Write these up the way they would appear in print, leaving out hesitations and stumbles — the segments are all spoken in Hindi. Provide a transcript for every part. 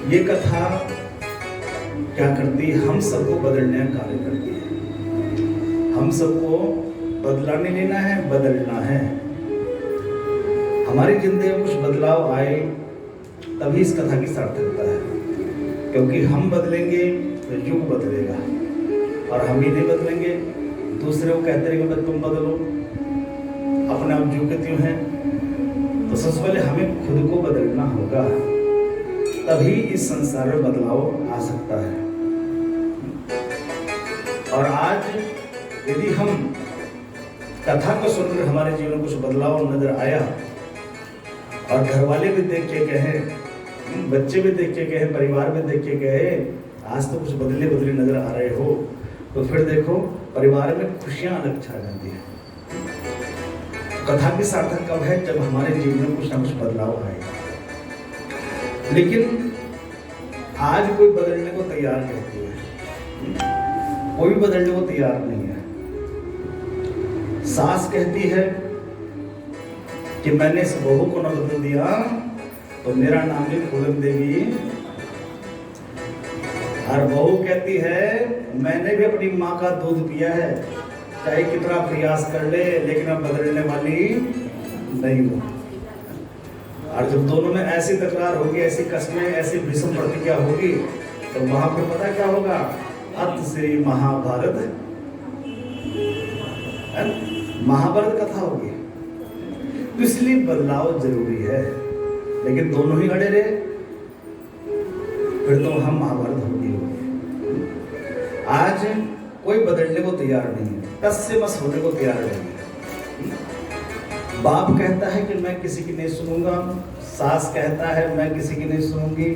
ये कथा क्या करती है? हम सबको बदलने का कार्य करती है। हम सबको बदला नहीं लेना है, बदलना है। हमारी जिंदगी में कुछ बदलाव आए तभी इस कथा की सार्थकता है, क्योंकि हम बदलेंगे तो युग बदलेगा, और हम ही नहीं बदलेंगे दूसरे को कहते रहेंगे तुम बदलो, अपने आप जो के त्यों हैं। तो सबसे पहले हमें खुद को बदलना होगा, तभी इस संसार में बदलाव आ सकता है। और आज यदि हम कथा को सुनकर हमारे जीवन में कुछ बदलाव नजर आया, और घर वाले भी देख के कहे, बच्चे भी देख के कहे, परिवार भी देख के कहे आज तो कुछ बदले बदले नजर आ रहे हो, तो फिर देखो परिवार में खुशियां अलग छा जाती है। कथा की सार्थक कब है? जब हमारे जीवन में कुछ ना कुछ बदलाव आए। लेकिन आज कोई बदलने को तैयार कहती है, कोई बदलने को तैयार नहीं है। सास कहती है कि मैंने इस बहू को न बदल दिया तो मेरा नाम भी फूलन देवी। और बहू कहती है मैंने भी अपनी माँ का दूध पिया है, चाहे कितना प्रयास कर ले, लेकिन अब बदलने वाली नहीं हूं। और जब दोनों में ऐसी तकरार होगी, ऐसी कस्में, ऐसी भीषण प्रतिज्ञा होगी, तो वहां पर पता क्या होगा? अत श्री महाभारत, महाभारत कथा होगी। तो इसलिए बदलाव जरूरी है, लेकिन दोनों ही अड़े रहे फिर तो हम महाभारत होगी। आज कोई बदलने को तैयार नहीं है, टस से मस होने को तैयार नहीं है। बाप कहता है कि मैं किसी की नहीं सुनूंगा, सास कहता है मैं किसी की नहीं सुनूंगी,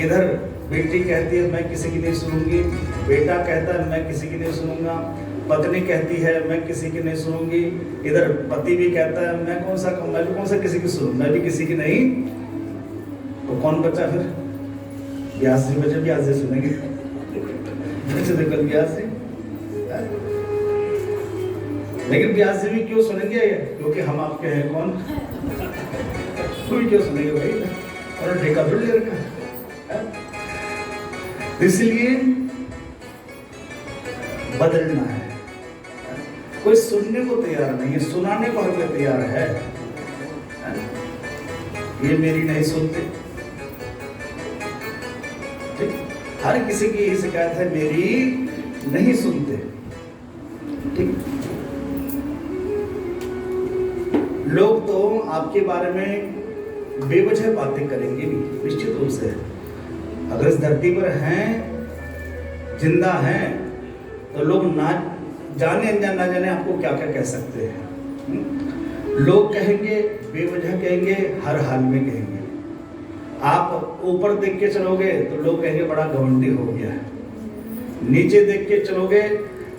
इधर बेटी कहती है मैं किसी की नहीं सुनूंगी, बेटा कहता है मैं किसी की नहीं सुनूंगा, पत्नी कहती है मैं किसी की नहीं सुनूंगी, इधर पति भी कहता है मैं कौन सा किसी की सुनूं, मैं भी किसी की नहीं। तो कौन बचा फिर? व्यास जी बचे, व्यास जी सुनेंगे, तो कल व्यास जी। लेकिन व्यास जी भी क्यों सुनेंगे? क्योंकि हम आपके हैं कौन? कोई क्यों सुनेंगे भाई, और ठेका थोड़ी ले रखा है। इसलिए बदलना है। कोई सुनने को तैयार नहीं है, सुनाने को हमें तैयार है। ये मेरी नहीं सुनते, ठीक? हर किसी की यही शिकायत है, मेरी नहीं सुनते, ठीक? लोग तो आपके बारे में बेवजह बातें करेंगे भी, निश्चित रूप से। अगर इस धरती पर हैं, जिंदा हैं, तो लोग ना जाने अनजाने ना जाने आपको क्या क्या कह सकते हैं। लोग कहेंगे, बेवजह कहेंगे, हर हाल में कहेंगे। आप ऊपर देख के चलोगे तो लोग कहेंगे बड़ा घमंडी हो गया है, नीचे देख के चलोगे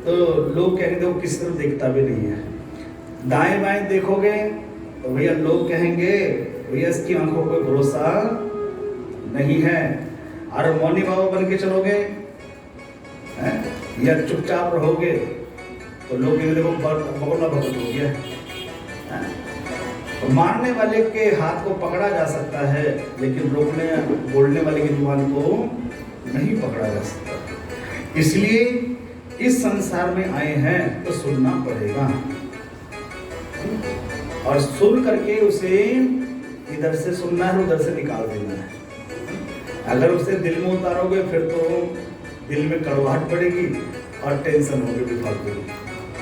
तो लोग कहेंगे वो किसी तरफ देखता भी नहीं है, दाएं बाएं देखोगे तो भैया लोग कहेंगे भैया इसकी आंखों पर भरोसा नहीं है। और मौनी बाबा बन के चलोगे या चुपचाप रहोगे तो लोग कहेंगे देखो बगोला भगत हो गया। तो मारने वाले के हाथ को पकड़ा जा सकता है, लेकिन रोकने बोलने वाले की जुबान को नहीं पकड़ा जा सकता। इसलिए इस संसार में आए हैं तो सुनना पड़ेगा, और सुन करके उसे इधर से सुनना है, उधर से निकाल देना है। अगर उसे दिल में उतारोगे फिर तो दिल में कड़वाहट पड़ेगी और टेंशन होगी भी फालतू।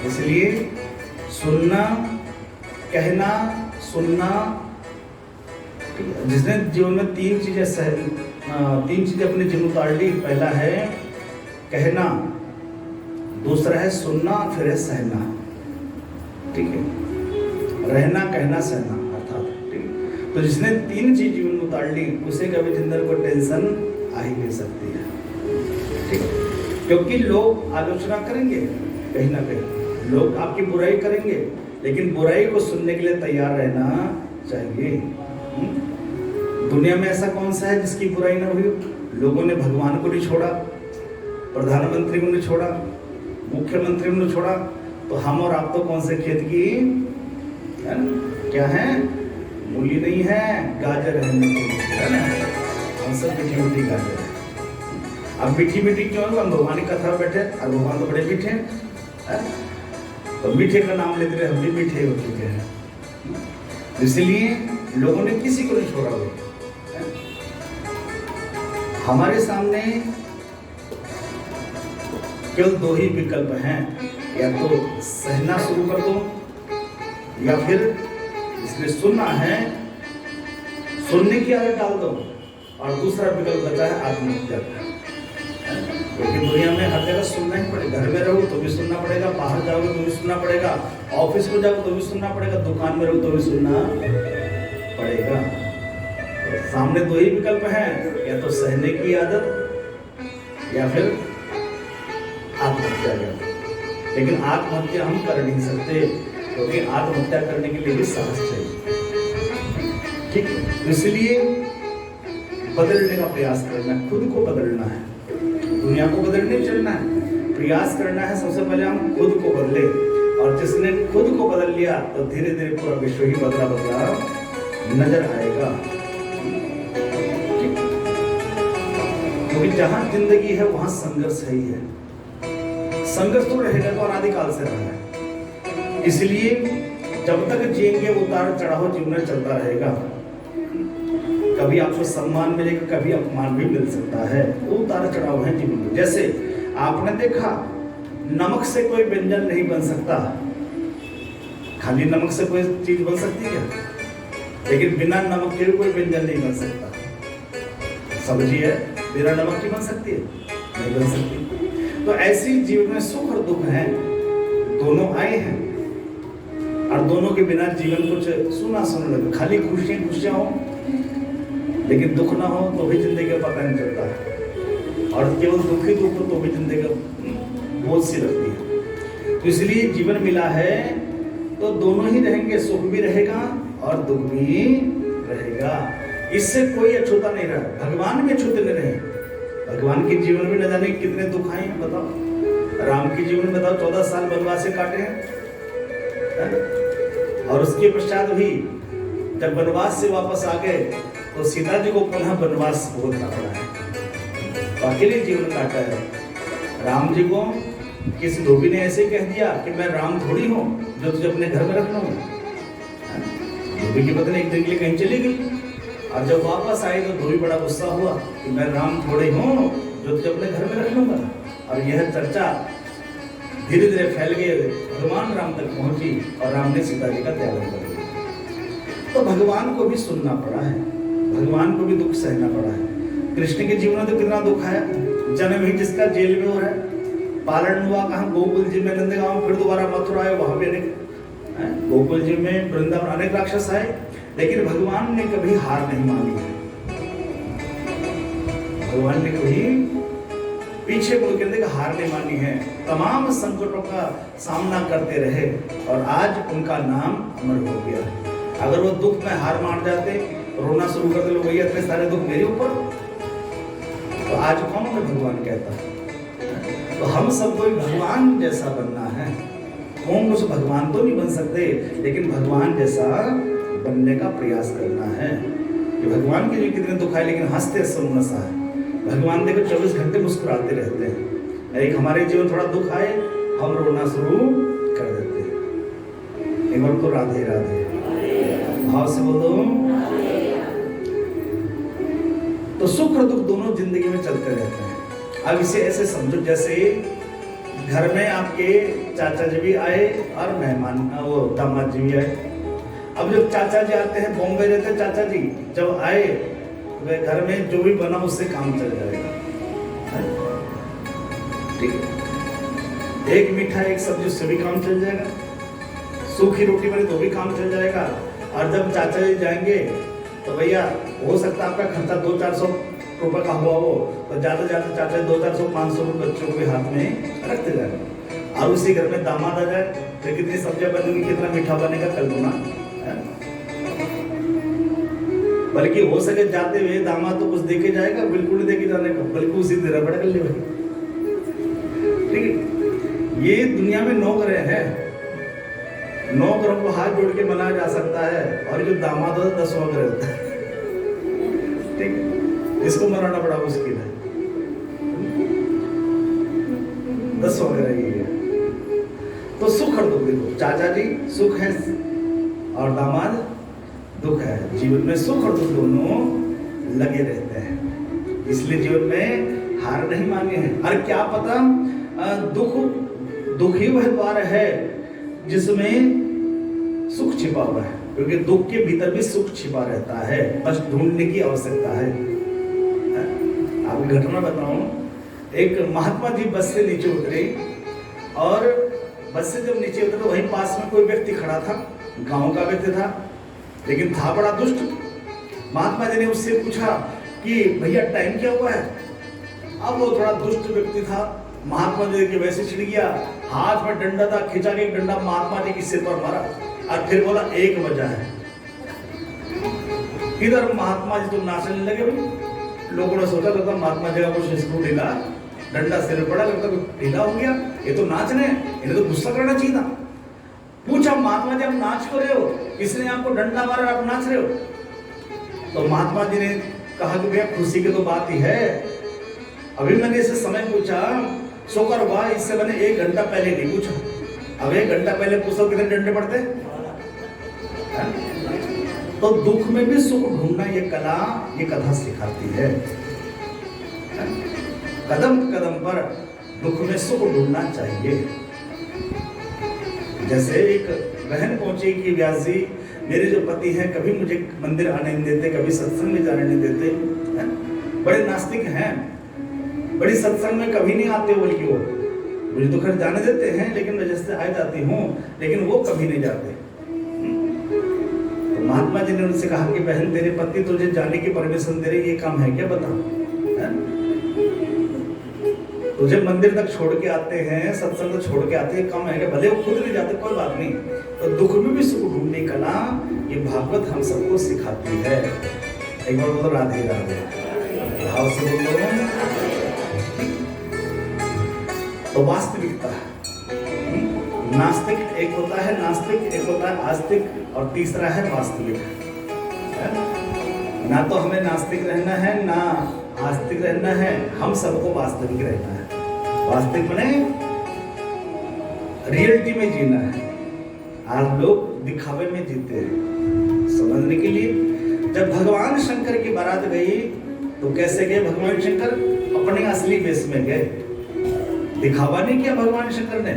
इसलिए सुनना, कहना, सुनना। जिसने जीवन में तीन चीजें अपने जीवन में उतार ली, पहला है कहना, दूसरा है सुनना, फिर है सहना, ठीक है? रहना, कहना, सहना अर्थात, ठीक है? तो जिसने तीन चीज जीवन में उतार ली, उसे कभी जिंदगी को टेंशन आ ही नहीं सकती है, ठीक है? क्योंकि लोग आलोचना करेंगे, कहीं ना कहीं लोग आपकी बुराई करेंगे, लेकिन बुराई को सुनने के लिए तैयार रहना चाहिए। दुनिया में ऐसा कौन सा है जिसकी बुराई ना हुई? लोगों ने भगवान को नहीं छोड़ा, प्रधानमंत्री को नहीं छोड़ा, मुख्यमंत्री को नहीं छोड़ा, तो हम और आप तो कौन से खेत की क्या है? मूली नहीं है, गाजर है ना? हम सब मीठी मीठी गाते हैं। अब मीठी मीठी क्यों? हम भगवान की कथा में बैठे और भगवान तो बड़े मीठे हैं, तो मीठे का नाम लेते रहे, हम भी मीठे हो चुके हैं। इसलिए लोगों ने किसी को नहीं छोड़ा हुआ। हमारे सामने केवल दो ही विकल्प हैं, या तो सहना शुरू कर दो, या फिर इसलिए सुनना है, सुनने की आदत डाल दो, और दूसरा विकल्प बचा है आत्महत्या का। क्योंकि दुनिया में हर जगह सुनना ही पड़ेगा। घर में रहो तो भी सुनना पड़ेगा, बाहर जाओगे तो भी सुनना पड़ेगा, ऑफिस में जाओगे तो भी सुनना पड़ेगा, दुकान में रहो तो भी सुनना पड़ेगा। तो सामने दो ही विकल्प हैं, या तो सहने की आदत या फिर आत्महत्या की। लेकिन आत्महत्या हम कर नहीं सकते, क्योंकि आत्महत्या करने के लिए भी साहस चाहिए। ठीक, इसलिए बदलने का प्रयास करना है, खुद को बदलना है। दुनिया को बदलने चलना है, प्रयास करना है। सबसे पहले हम खुद को बदले, और जिसने खुद को बदल लिया तो धीरे धीरे पूरा विश्व ही बदला बदला नजर आएगा। क्योंकि जहां जिंदगी है वहां संघर्ष ही है। संघर्ष तो रहेगा, तो अनादिकाल से रहा है। इसलिए जब तक जिएंगे उतार चढ़ाव जीवन में चलता रहेगा। कभी आपको सम्मान मिलेगा, कभी अपमान भी मिल सकता है, वो उतार चढ़ाव है जीवन में। जैसे आपने देखा, नमक से कोई व्यंजन नहीं बन सकता। खाली नमक से कोई चीज बन सकती है, लेकिन बिना नमक के कोई व्यंजन नहीं बन सकता। सब्जी है, बिना नमक की बन सकती है? नहीं बन सकती। तो ऐसी जीवन में सुख और दुख है, दोनों आए हैं, और दोनों के बिना जीवन कुछ सुना सुना लगे। खाली खुशियां खुशियां हो, लेकिन दुख ना हो तो भी जिंदगी का पता नहीं चलता है, और केवल दुख ही दुख हो तो भी जिंदगी का बोझ सी लगती है। तो इसलिए जीवन मिला है तो दोनों ही रहेंगे, सुख भी रहेगा और दुख भी रहेगा। इससे कोई अछूता नहीं रहा। भगवान भी अछूते नहीं रहे। भगवान के जीवन में न जाने कितने दुख आए हैं, बताओ। राम के जीवन में बताओ 14 साल वनवास से काटे हैं, और उसके पश्चात भी जब वनवास से वापस आ गए तो सीता जी को पुनः वनवास भोगना पड़ा है, तो अकेले जीवन काटा है। राम जी को किसी धोबी ने ऐसे कह दिया कि मैं राम थोड़ी हूँ जो तुझे अपने घर में रख लूंगा। धोबी की पत्नी एक दिन के लिए कहीं चली गई, और जब वापस आई तो धोबी बड़ा गुस्सा हुआ कि मैं राम थोड़ी हूँ जो तुझे अपने घर में रख लूंगा। और यह चर्चा धीरे धीरे फैल गई, भगवान राम तक पहुंची, और राम ने सीता जी का त्याग कर दिया। तो भगवान को भी सुनना पड़ा है, भगवान को भी दुख सहना पड़ा है। कृष्ण के जीवन में तो कितना दुख है। जन्म ही जिसका जेल में हो रहा है, पालन हुआ कहाँ? गोकुल जी में, नंदगांव, फिर दोबारा मथुरा आए, वहां भी अनेक, गोकुल जी में, वृंदावन अनेक राक्षस आए, लेकिन भगवान ने कभी हार नहीं मानी है। भगवान ने कभी पीछे मुड़ के देखा, हार नहीं मानी है। तमाम संकटों का सामना करते रहे, और आज उनका नाम अमर हो गया। अगर वो दुख में हार मान जाते, रोना शुरू करते, लोग भैया इतने सारे दुख मेरे ऊपर, तो आज कौन हमें भगवान कहता है? तो हम सबको भगवान जैसा बनना है। हम उस भगवान तो नहीं बन सकते, लेकिन भगवान जैसा बनने का प्रयास करना है। कि भगवान के लिए कितने दुख आए, लेकिन हंसते समुनसा है। भगवान देखो 24 घंटे मुस्कुराते रहते हैं। एक हमारे जीवन थोड़ा दुख आए, हम रोना शुरू कर देते हैं। एक बार तो राधे राधे भाव से बोलो। तो सुख और दुख दोनों जिंदगी में चलते रहते हैं। अब इसे ऐसे समझो, जैसे घर में आपके चाचा जी भी आए और मेहमान, वो दामाद जी भी आए। अब जब चाचा जी आते हैं, बॉम्बे रहते हैं चाचा जी, जब आए वे घर में जो भी बना उससे काम चल जाएगा। ठीक है, एक मीठा एक सब्जी उससे भी काम चल जाएगा, सूखी रोटी बनी तो भी काम चल जाएगा। और जब चाचा जी जाएंगे तो भैया हो सकता है आपका खर्चा 200-400 रुपए का हुआ हो, तो जाते जाते चाचा 200-400-500 रुपए बच्चों के हाथ में रखते जाएंगे। और उसी घर में दामाद आ जाए तो कितनी सब्जियां बनेंगी, कितना मीठा बनेगा कल्पना। बल्कि हो सके जाते हुए दामाद तो कुछ देके जाएगा, बिल्कुल नहीं देके जाने का, बल्कि उसी दिन रबड़ कर ले भाई। ठीक है, ये दुनिया में नौकर है, नौकरों को हाथ जोड़ के मनाया जा सकता है, और जो दामाद होता 10 वक्त रहता है। ठीक है, इसको मनाना बड़ा मुश्किल है। 10 वगैरह ये है। तो सुख और दुख देखो, चाचा जी सुख है और दामाद दुख है। जीवन में सुख और दुख दोनों लगे रहते हैं, इसलिए जीवन में हार नहीं माने हैं। और क्या पता दुख ही वह द्वार है जिसमें सुख छिपा हुआ है, क्योंकि दुख के भीतर भी सुख छिपा रहता है, बस ढूंढने की आवश्यकता है। आपकी घटना बताऊं, एक महात्मा जी बस से नीचे उतरे और बस से जब नीचे उतरे तो वहीं पास में कोई व्यक्ति खड़ा था, गांव का व्यक्ति था, लेकिन था बड़ा दुष्ट। महात्मा जी ने उससे पूछा कि भैया टाइम क्या हुआ है। अब वो थोड़ा दुष्ट व्यक्ति था, महात्मा जी के वैसे छिड़ गया, हाथ में डंडा था, खिंचा के एक डंडा महात्मा जी के सिर पर मारा और फिर बोला 1 बजा है। इधर महात्मा जी तो नाचने लगे। भाई लोगों ने सोचा लगता महात्मा जी का कुछ स्क्रू ढीला, डंडा सिर पड़ा, लगता कुछ ढीला हो गया, ये तो नाच रहे हैं, इन्हें तो गुस्सा करना चाहिए था। पूछा महात्मा जी आप नाच क्यों रहे हो, किसने आपको डंडा मारा, आप नाच रहे हो। तो महात्मा जी ने कहा कि भैया खुशी की तो बात ही है, अभी मैंने इससे समय पूछा, शुक्र हुआ इससे मैंने 1 घंटा पहले नहीं पूछा। अब 1 घंटा पहले पूछो कितने डंडे पड़ते। तो दुख में भी सुख ढूंढना ये कला, ये कथा सिखाती है। कदम कदम पर दुख में सुख ढूंढना चाहिए। जैसे एक बहन पहुंची कि व्यास जी मेरे जो पति हैं कभी मुझे मंदिर आने नहीं देते, कभी सत्संग में जाने नहीं देते, बड़े नास्तिक हैं, बड़ी सत्संग में कभी नहीं आते, बल्कि वो मुझे तो खैर जाने देते हैं, लेकिन मैं जैसे आ जाती हूँ, लेकिन वो कभी नहीं जाते। तो महात्मा जी ने उनसे कहा कि बहन तेरे पति तुझे जाने की परमिशन दे रहे, ये काम है क्या बता। तुझे मंदिर तक छोड़ के आते हैं, सत्संग तक छोड़ के आते हैं, कम है क्या, भले वो खुद नहीं जाते कोई बात नहीं। तो दुख में भी सुख ढूंढने कला ये भागवत हम सबको सिखाती है। एक बार बोलो राधे राधे, भाव से बोलो। तो वास्तविकता, नास्तिक एक होता है, नास्तिक एक होता है आस्तिक, और तीसरा है वास्तविक। ना तो हमें नास्तिक रहना है ना आस्तिक रहना है, हम सबको वास्तविक रहना है। वास्तविक बने रियलिटी में जीना है। आज लोग दिखावे में जीते हैं। समझने के लिए जब भगवान शंकर की बारात गई तो कैसे गए भगवान शंकर, अपने असली वेश में गए, दिखावा नहीं किया भगवान शंकर ने।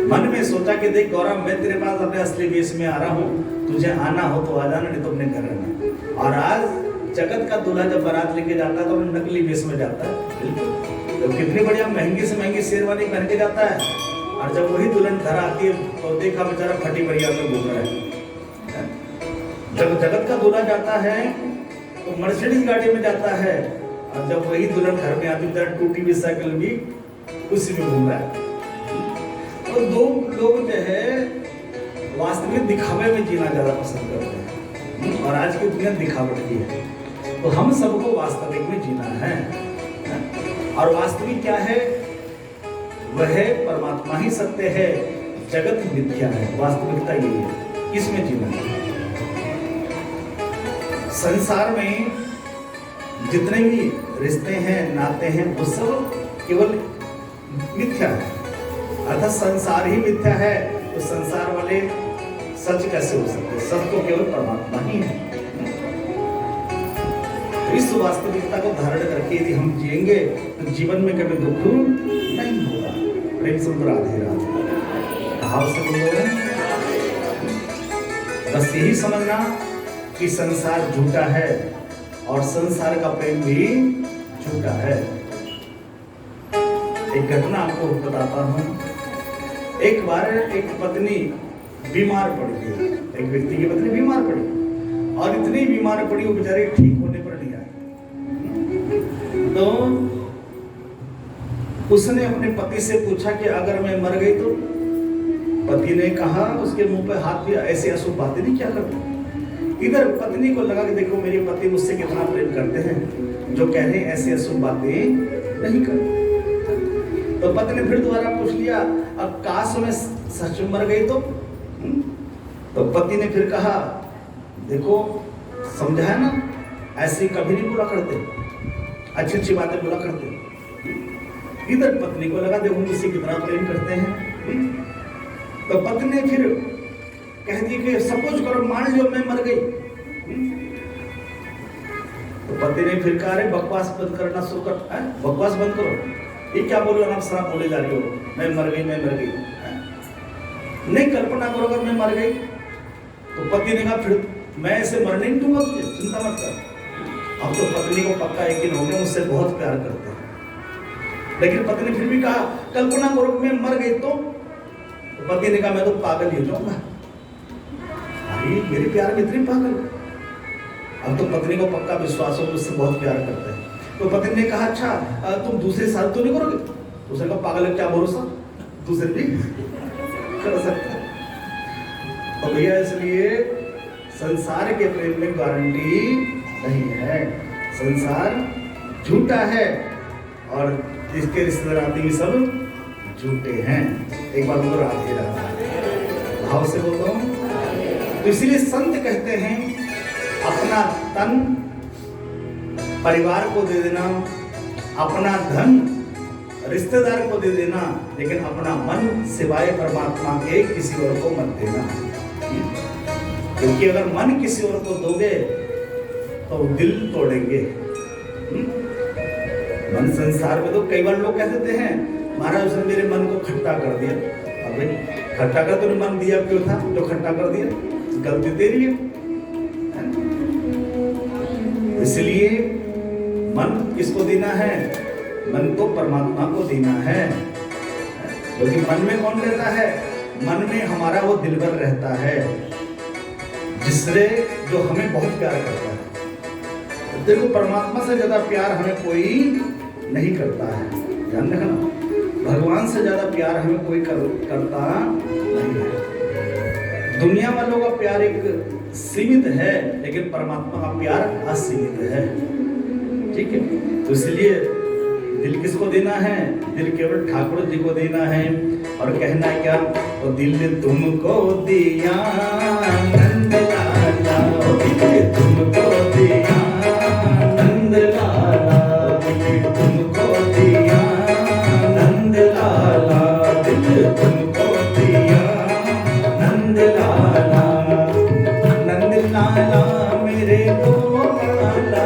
मन में सोचा कि देख गौरव मैं तेरे पास अपने असली वेश में आ रहा हूँ, तुझे आना हो तो आ जाना, नहीं तो अपने घर रहना। और आज जगत का दूल्हा जब बारात लेके जाता है तो नकली वेश में जाता है, तो कितनी बढ़िया महंगी से महंगी शेरवानी पहन के जाता है, और जब वही दुल्हन घर आती है तो देखा बेचारा फटी बढ़िया में घूम रहा है। जब जगत का दूल्हा जाता है तो मर्सिडीज गाड़ी में जाता है, और जब वही दुल्हन घर में आती है टूटी हुई साइकिल भी उसी में घूम रहा है। तो दो लोग जो है वास्तविक दिखावे में जीना ज्यादा पसंद करते हैं, और आज की दुनिया दिखावट की है। तो हम सबको वास्तविक में जीना है, और वास्तविक क्या है, वह परमात्मा ही सत्य है, जगत मिथ्या है। वास्तविकता यही है, इसमें जीना है। संसार में जितने भी रिश्ते हैं, नाते हैं, वो सब केवल मिथ्या है। अर्थात संसार ही मिथ्या है, तो संसार वाले सच कैसे हो सकते? सच तो केवल परमात्मा ही है। तो इस वास्तविकता को धारण करके यदि हम जिएंगे तो जीवन में कभी दुख नहीं होगा। प्रेम सुंदर राधे राधे, भाव से बोलो। बस यही समझना कि संसार झूठा है और संसार का प्रेम भी झूठा है। एक घटना आपको बताता हूं। एक बार एक पत्नी बीमार पड़ गई, एक व्यक्ति की पत्नी बीमार पड़ी, और इतनी बीमार पड़ी वो बेचारे ठीक होने पर नहीं आई। तो उसने अपने पति से पूछा कि अगर मैं मर गई तो? पति ने कहा, उसके मुंह पे हाथ दिया, ऐसे अशुभ बातें नहीं क्या करते। इधर पत्नी को लगा कि देखो मेरे पति मुझसे कितना प्रेम करते हैं, जो कह रहे हैं ऐसे अशुभ बातें नहीं करते। तो पति ने फिर दोबारा पूछ लिया, अब काश में सच मर गई तो पति ने फिर कहा, देखो समझा है ना ऐसे कभी नहीं बोला करते, अच्छी अच्छी बातें बोला करते। इधर पत्नी को लगा देखो मुझसे कितना प्रेम करते हैं। तो पत्नी ने फिर कह दी कि सपोज करो मान लो मैं मर गई। तो पति ने फिर कहा अरे बकवास बंद करना शुरू कर, बकवास बंद करो, ये क्या बोल रहे हो, शराब बोले जा रही हो, मैं मर गई मैं मर गई। नहीं कल्पना करो अगर मैं मर गई। तो पति ने कहा फिर मैं ऐसे मरने नहीं दूंगा तुझे, चिंता मत कर। अब तो पत्नी को पक्का यकीन हो गया मुझसे बहुत प्यार करते हैं। लेकिन पत्नी ने फिर भी कहा कल्पना करो मैं मर गई तो पति ने कहा मैं तो पागल ही हो जाऊंगा। अरे मेरे प्यार में इतनी पागल। अब तो पत्नी को पक्का विश्वास हो मुझसे बहुत प्यार करते हैं। तो पत्नी ने कहा अच्छा तुम दूसरे शादी तो नहीं करोगे? उसने कहा पागल है क्या भरोसा, दूसरे भी कर सकते हैं। तो भैया इसलिए संसार के प्रेम में गारंटी नहीं है, संसार झूठा है और इसके रिश्तेदार आदमी सब झूठे हैं। एक बार उधर राधे राधे भाव से बोलता हूँ। तो इसलिए संत कहते हैं अपना तन परिवार को दे देना, अपना धन रिश्तेदार को दे देना, लेकिन अपना मन सिवाय परमात्मा के किसी और को मत देना। क्योंकि अगर मन किसी और को दोगे तो दिल तोड़ेंगे। मन संसार में तो कई बार लोग कह देते हैं महाराज उसने मेरे मन को खट्टा कर दिया। अबे खट्टा कर तूने मन दिया क्यों था जो खट्टा कर दिया, गलती तेरी है। इसलिए मन किसको देना है? मन तो परमात्मा को देना है। क्योंकि मन में कौन रहता है? मन में हमारा वो दिलबर रहता है जिससे जो हमें बहुत प्यार करता है। देखो परमात्मा से ज्यादा प्यार हमें कोई नहीं करता है, ध्यान रखना। भगवान से ज्यादा प्यार हमें कोई करता नहीं है। दुनिया वालों का प्यार एक सीमित है, लेकिन परमात्मा का प्यार असीमित है। ठीक है, तो इसलिए दिल किसको देना है? दिल केवल ठाकुर जी को देना है। और कहना क्या? तो दिल तुमको दिया नंद लाला, दिल तुमको दिया नंद लाला, दिल तुमको दिया नंद लाला, दिल तुमको दिया नंद लाला, नंद लाला मेरे गोपाला,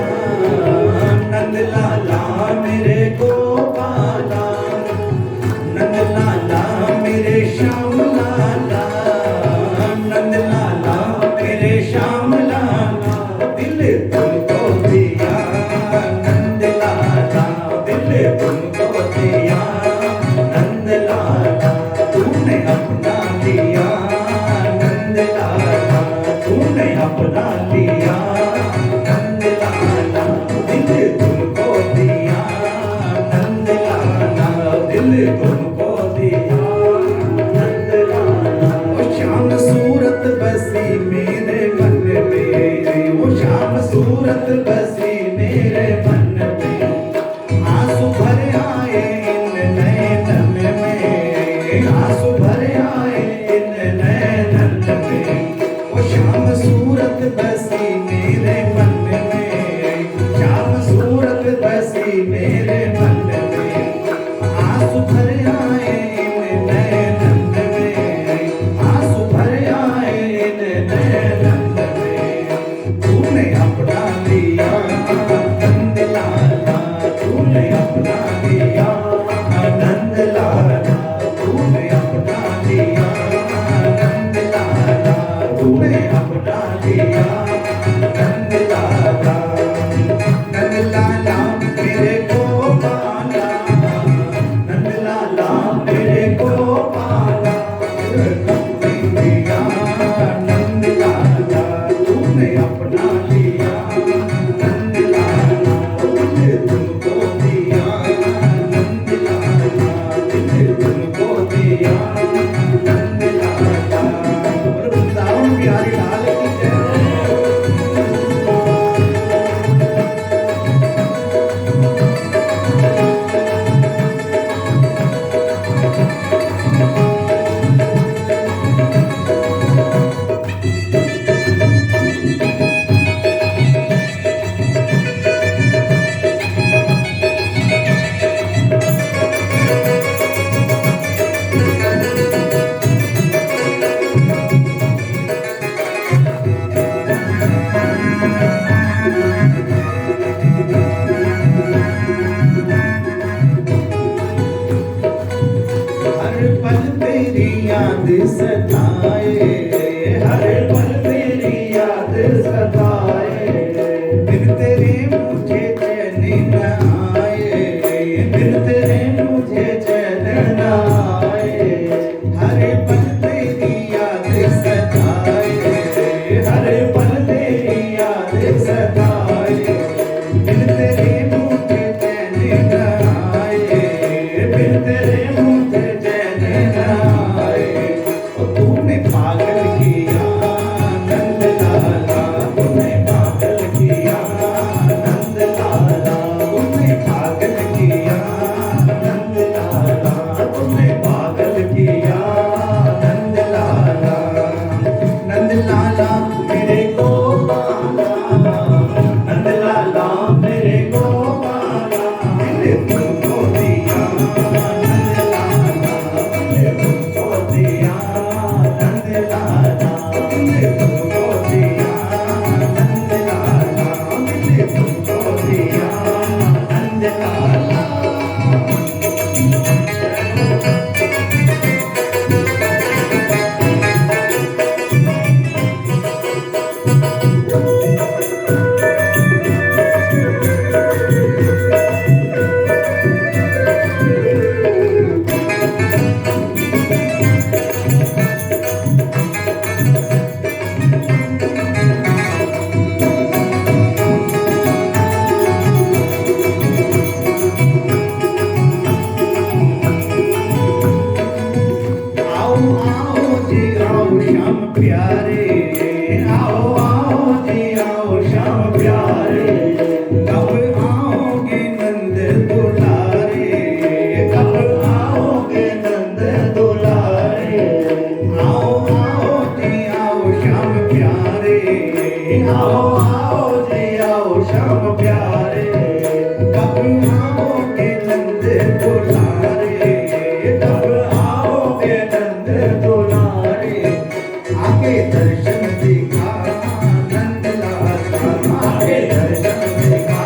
नंद लाला मेरे गोपाला, नंद लाला मेरे श्याम लाला, नंद लाला मेरे श्याम लाला, दिल तुमको दिया नंद लाला, दिल तुमको दिया नंद लाला, तूने अपना लिया नंद लाला, तूने अपना लिया नंद लाला, दिल तुमको दिया नंद लाला, दिल तुमको दिया नंद लाला। ओ श्याम सूरत बसी मेरे मन में, ओ श्याम सूरत बसी मेरे मन में, आंसू भर आए इन नैनन में, आंसू भर आए इन नैनन में, ओ श्याम सूरत बसी मेरे मन में, श्याम सूरत सताए, हर पल तेरी याद सताए, बिन तेरे मुझे चैन न आए, बिन तेरे मुझे चैन न आए, हर पल तेरी याद सताए, हर पल तेरी याद सताए, बिन तेरे मुझे चैन न आए, बिन तेरे मुझे चैन न आए। और तूने पागल किया नंद लाला, तूने पागल किया नंद लाला, तूने पागल किया नंद लाला, तूने पागल किया नंद लाला, नंद लाला मेरे गोपाला, नंद लाला मेरे गोपाला, मैंने तुमको दिया नंद लाला, मैंने तुमको दिया नंद लाला, मैंने तुमको दिया नंद लाला, मैंने तुमको दिया नंद लाला। आओ आओ जी आओ श्याम प्यारे, आओ आओ जी आओ श्याम प्यारे, कब आओगे नंद दुलारे, कब आओगे नंद दुलारे, आओ आओ जी आओ श्याम प्यारे, आओ आओ जी आओ श्याम प्यारे, कब आओगे नंद दुलारे, कब आओगे नंद दुलारे, आके दर्शन दिखा नंद लाला, आके दर्शन दिखा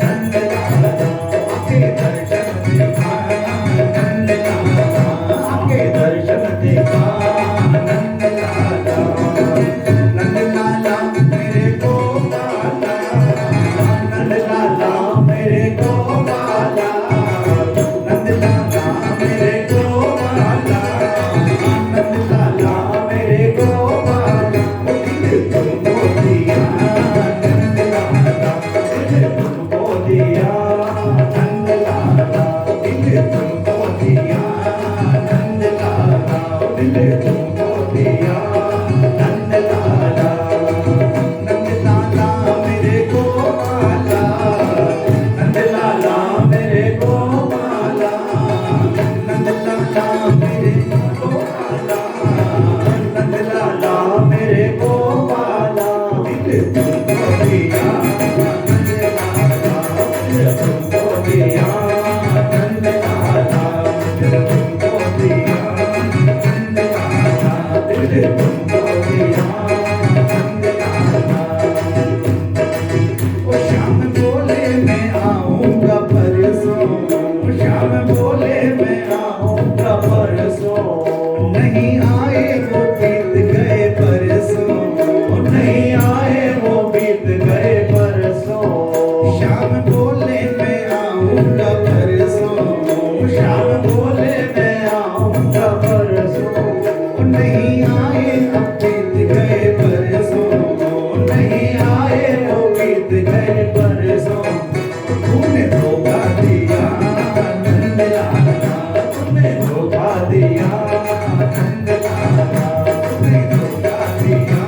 नंद लाला, आके दर्शन दिखा नंद लाला, आके दर्शन दिखा नंद लाला, नंद लाला मेरे गोपाला, नंद लाला मेरे गोपाला, नंद लाला मेरे गोपाला, नंद लाला मेरे गोपाला, दिल तुमको दिया नंद लाला, दिल तुमको दिया नंद लाला, दिल तुमको दिया नंद लाला, दिल तुमको दिया नंद लाला, नंद लाला मेरे गोपाला, नंद लाला मेरे गोपाला, नंद लाला मेरे गोपाला, नंद लाला मेरे गोपाला, दिल तुमको दिया नंद लाला, दिल तुमको दिया नंद लाला, दिल तुमको दिया नंद लाला, दिल तुमको दिया नंद लाला। ओ श्याम बोले मैं आऊंगा परसों, श्याम बोले मैं आऊंगा परसों, नहीं आए वो बीत गए परसों, नहीं आए वो बीत गए परसों, श्याम बोले मैं आऊंगा परसों, श्याम बोले मैं आऊंगा परसों, नहीं आए अब बीत गए परसों, नहीं आए वो बीत गए परसों, तूने धोखा दिया नंद लाला, तूने धोखा दिया नंद लाला, तूने धोखा दिया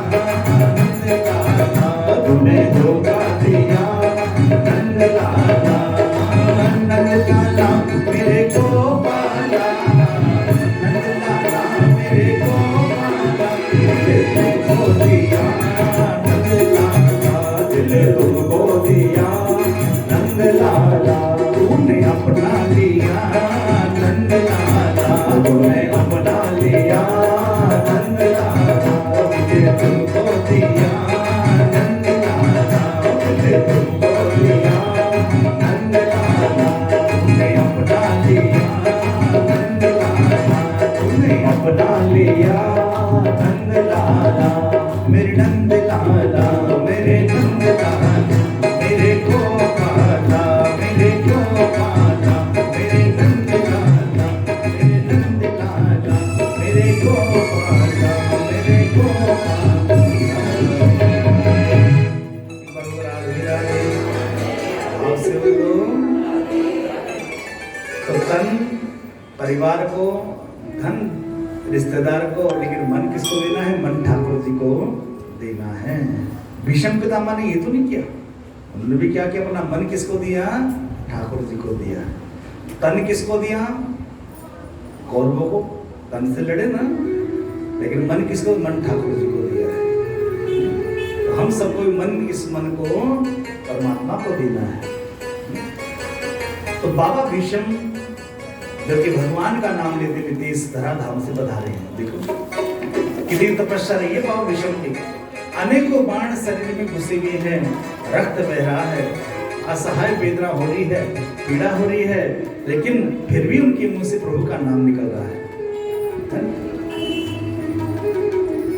नंद लाला, तूने धोखा दिया नंद लाला, नंद लाला मेरे गोपाला, नंद लाला मेरे गोपाला, दिल तुमको दिया नंद लाला, दिल तुमको दिया नंद लाला, तूने अपना लिया नंद लाला, तूने अपना लिया नंद लाला, दिल तुमको दिया नंद लाला, दिल तुमको दिया नंद लाला, तूने अपना लिया नंद लाला, तूने अपना लिया कैसे हो तो तन परिवार को, धन रिश्तेदार को, लेकिन मन किसको देना है? मन ठाकुर जी को देना है। भीष्म पितामह ने ये तो नहीं किया, उन्होंने भी क्या किया? अपना मन किसको दिया? ठाकुर जी को दिया। तन किसको दिया? कौरवों को, तन से लड़े ना, लेकिन मन किसको? मन ठाकुर जी को दिया है। तो हम सबको मन, इस मन को परमात्मा को देना है। तो बाबा भीष्म जो कि भगवान का नाम लेते लेते इस धराधाम से पधारे हैं। देखो कितनी तपस्या रही है बाबा भीष्म की। अनेकों बाण शरीर में घुसे हुए हैं, रक्त बह रहा है, असहाय वेदना हो रही है, पीड़ा हो रही है, लेकिन फिर भी उनके मुंह से प्रभु का नाम निकल रहा है।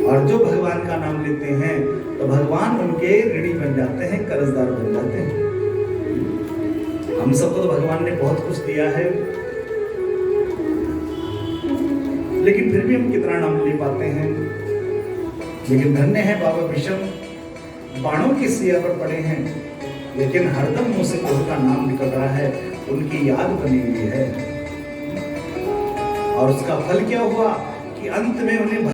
और जो भगवान का नाम लेते हैं तो भगवान उनके ऋणी बन जाते हैं, कर्जदार बन जाते हैं। हम सबको तो भगवान ने बहुत कुछ दिया है, लेकिन फिर भी हम कितना नाम ले पाते हैं। लेकिन धन्य है बाबा भीष्म, बाणों की सिया पर पड़े हैं, लेकिन हरदम मुंह से प्रभु का नाम निकल रहा है, उनकी याद बनी हुई है। और उसका फल क्या हुआ कि अंत में उन्हें